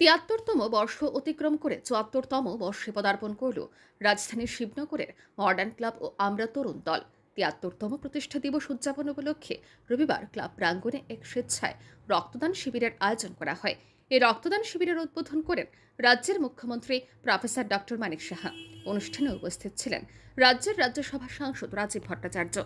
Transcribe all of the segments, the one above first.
৭৩তম বর্ষ অতিক্রম করে ৭৪তম বর্ষে পদার্পণ করল রাজধানীর শিবনগরের মডার্ন ক্লাব ও আমরা তরুণ দল। ৭৩তম প্রতিষ্ঠা দিবস উদযাপন উপলক্ষে রবিবার ক্লাব প্রাঙ্গণে এক স্বেচ্ছায় রক্তদান শিবিরের আয়োজন করা হয়। এই রক্তদান শিবিরের উদ্বোধন করেন রাজ্যের মুখ্যমন্ত্রী প্রফেসর ডক্টর মানিক সাহা। অনুষ্ঠানে উপস্থিত ছিলেন রাজ্যের রাজ্যসভার সাংসদ রাজীব ভট্টাচার্য,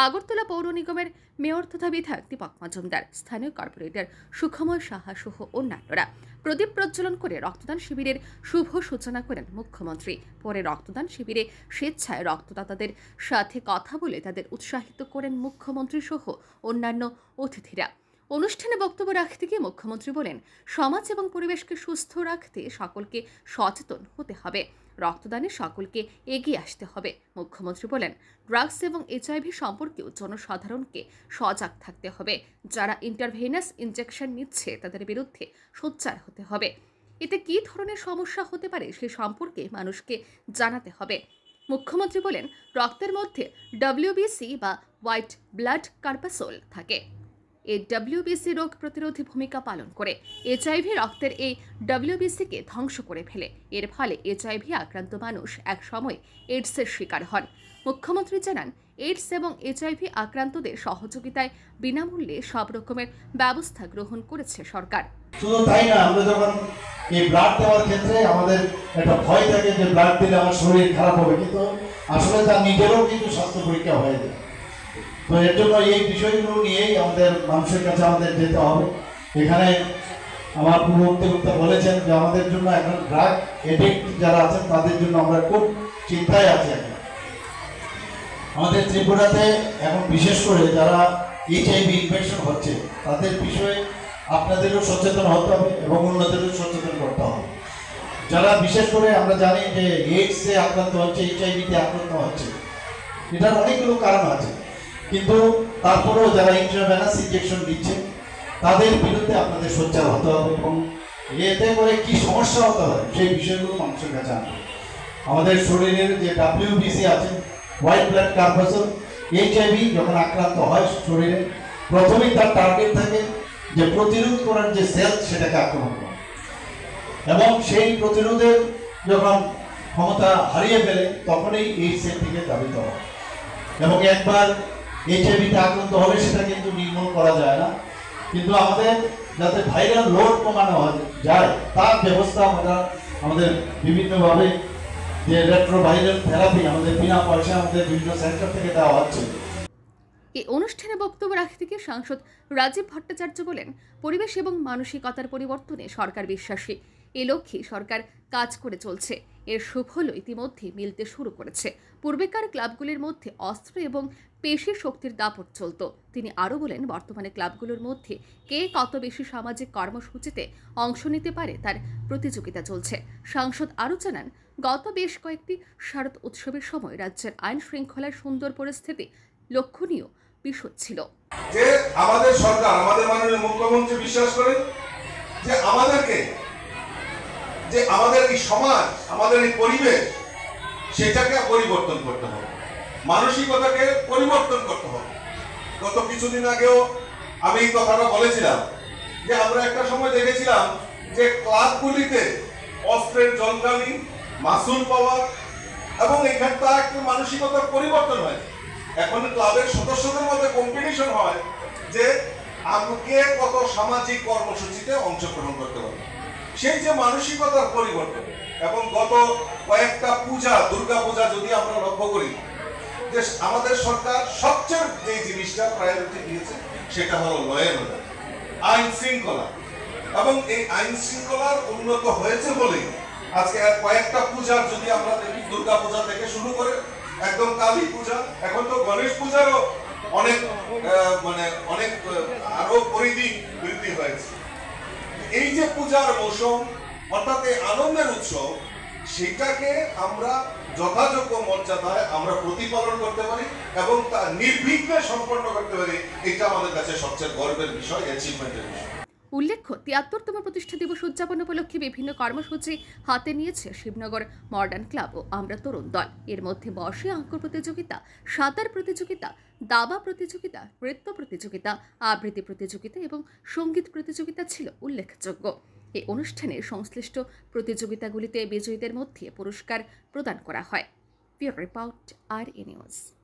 আগরতলা পৌর নিগমের মেয়র তথা বিধায়ক দীপক মজুমদার, স্থানীয় কর্পোরেটর সুখময় সাহা সহ অন্যান্যরা। প্রদীপ প্রজ্বলন করে রক্তদান শিবিরের শুভ সূচনা করেন মুখ্যমন্ত্রী। পরে রক্তদান শিবিরে স্বেচ্ছায় রক্তদাতাদের সাথে কথা বলে তাদের উৎসাহিত করেন মুখ্যমন্ত্রী সহ অন্যান্য অতিথিরা। অনুষ্ঠানে বক্তব্য রাখতে গিয়ে মুখ্যমন্ত্রী বলেন, সমাজ এবং পরিবেশকে সুস্থ রাখতে সকলকে সচেতন হতে হবে, রক্তদানে সকলকে এগিয়ে আসতে হবে। মুখ্যমন্ত্রী বলেন, ড্রাগস এবং এইচআইভি সম্পর্কেও জনসাধারণকে সজাগ থাকতে হবে। যারা ইন্টারভেনাস ইনজেকশন নিচ্ছে তাদের বিরুদ্ধে সোচ্চার হতে হবে। এতে কী ধরনের সমস্যা হতে পারে সে সম্পর্কে মানুষকে জানাতে হবে। মুখ্যমন্ত্রী বলেন, রক্তের মধ্যে ডব্লিউবিসি বা হোয়াইট ব্লাড কর্পাসল থাকে। এই ডব্লিউবিসি রোগ প্রতিরোধী ভূমিকা পালন করে। এইচআইভি রক্তের এই ডব্লিউবিসিকে ধ্বংস করে ফেলে। এর ফলে এইচআইভি আক্রান্ত মানুষ এক সময় এইডসের শিকার হন। মুখ্যমন্ত্রী জানান, এইডস এবং এইচআইভি আক্রান্তদের সহযোগিতায় বিনামূল্যে সব রকমের ব্যবস্থা গ্রহণ করেছে সরকার। শুধু তাই না, আমরা যখন এই ব্লাড দেওয়ার ক্ষেত্রে আমাদের একটা ভয় থাকে যে ব্লাড দিলে আমার শরীর খারাপ হবে, কিন্তু আসলে তার নিজেরও কিন্তু স্বাস্থ্য পরীক্ষা হয়ে যায়। তো এর জন্য এই বিষয়গুলো নিয়েই আমাদের মানুষের কাছে আমাদের যেতে হবে। এখানে আমার পূর্ববর্তী বলেছেন যে আমাদের জন্য এখন ড্রাগ এডিক্ট যারা আছেন তাদের জন্য আমরা খুব চিন্তায় আছি। এখন আমাদের ত্রিপুরাতে এখন বিশেষ করে যারা এইচআইভি ইনফেকশন হচ্ছে তাদের বিষয়ে আপনাদেরও সচেতন হতে হবে এবং অন্যদেরও সচেতন করতে হবে। যারা বিশেষ করে আমরা জানি যে এইডসে আক্রান্ত হচ্ছে, এইচআইভিতে আক্রান্ত হচ্ছে, এটার অনেকগুলো কারণ আছে, কিন্তু তারপরেও যারা ইন্ট্রাভেনাস ইনজেকশন দিচ্ছে তাদের বিরুদ্ধে আপনাদের সোচ্চার হতে হবে এবং এতে করে কি সমস্যা হতে হয় সেই বিষয়গুলো মানুষের কাছে আনতে হবে। আমাদের শরীরের যে ডব্লিউবিসি আছে, হোয়াইট ব্লাড কর্পাসল, এইচআইভি যখন আক্রান্ত হয় শরীরে, প্রথমেই তার টার্গেট থাকে যে প্রতিরোধ করার যে সেল সেটাকে আক্রমণ করা, এবং সেই প্রতিরোধের যখন ক্ষমতা হারিয়ে ফেলে তখনই এই সেল থেকে ধাবিত হয়। এবং একবার এইচআইভিতে আক্রান্ত হলে সেটা কিন্তু নির্মূল করা যায় না, কিন্তু আমাদের যাতে ভাইরাল লোড কমানো যায় তার ব্যবস্থা আমরা আমাদের বিভিন্নভাবে যে রেট্রোভাইরাল থেরাপি আমাদের বিনা পয়সা আমাদের বিভিন্ন সেন্টার থেকে দেওয়া হচ্ছে। এই অনুষ্ঠানে বক্তব্য রাখতে গিয়ে সাংসদ রাজীব ভট্টাচার্য বলেন, পরিবেশ এবং মানসিকতার পরিবর্তনে সরকার বিশ্বাসী। এ লক্ষ্যে সরকার কাজ করে চলছে। এর সুফল ইতিমধ্যে মিলতে শুরু করেছে। পূর্বেকার ক্লাবগুলির মধ্যে অস্ত্র এবং পেশি শক্তির দাপট চলত। তিনি আরও বলেন, বর্তমানে ক্লাবগুলোর মধ্যে কে কত বেশি সামাজিক কর্মসূচিতে অংশ নিতে পারে তার প্রতিযোগিতা চলছে। সাংসদ আরও জানান, গত বেশ কয়েকটি শারদ উৎসবের সময় রাজ্যের আইন শৃঙ্খলার সুন্দর পরিস্থিতি লক্ষণীয় বিষয় ছিল। যে আমাদের সরকার, আমাদের মাননীয় মুখ্যমন্ত্রী বিশ্বাস করেন যে আমাদের এই সমাজ, আমাদের এই পরিবেশ, সেটাকে পরিবর্তন করতে হবে, মানসিকতাকে পরিবর্তন করতে হবে। গত কিছুদিন আগেও আমি এই কথাটা বলেছিলাম যে আমরা একটা সময় দেখেছিলাম যে ক্লাবগুলিতে অস্ত্রের জলকালি, মাসুল পাওয়া, এবং এখানটা একটা মানসিকতার পরিবর্তন হয়। এখন ক্লাবের সদস্যদের মধ্যে কম্পিটিশন হয় যে আমাকে কত সামাজিক কর্মসূচিতে অংশগ্রহণ করতে পারে। সেই যে মানসিকতার পরিবর্তন, এবং গত কয়েকটা পূজা, দুর্গা পূজা যদি আমরা লক্ষ্য করি, যে আমাদের সরকার সবচেয়ে যে জিনিসটা প্রায়োরিটি দিয়েছে সেটা হলো ল এন্ড অর্ডার, আইন শৃঙ্খলা, এবং এই আইন শৃঙ্খলার উন্নত হয়েছে বলেই আজকে কয়েকটা পূজার যদি আমরা দেখি, দুর্গা পূজা থেকে শুরু করে একদম কালী পূজা, এখন তো গণেশ পূজারও অনেক আরো পরিধি বৃদ্ধি হয়েছে। এই যে পূজার মৌসুম, অর্থাৎ এই আনন্দের উৎসব, সেটাকে আমরা যথাযোগ্য মর্যাদায় আমরা প্রতিপালন করতে পারি এবং তা নির্বিঘ্নে সম্পন্ন করতে পারি, এটা আমাদের কাছে সবচেয়ে গর্বের বিষয়, অ্যাচিভমেন্টের বিষয়। উল্লেখ্য, ৭৩তম প্রতিষ্ঠা দিবস উদযাপন উপলক্ষে বিভিন্ন কর্মসূচি হাতে নিয়েছে শিবনগর মডার্ন ক্লাব ও আমরা তরুণ দল। এর মধ্যে বর্ষে অঙ্ক প্রতিযোগিতা, সাঁতার প্রতিযোগিতা, দাবা প্রতিযোগিতা, নৃত্য প্রতিযোগিতা, আবৃত্তি প্রতিযোগিতা এবং সঙ্গীত প্রতিযোগিতা ছিল উল্লেখযোগ্য। এই অনুষ্ঠানে সংশ্লিষ্ট প্রতিযোগিতাগুলিতে বিজয়ীদের মধ্যে পুরস্কার প্রদান করা হয়। Bureau report, RE news.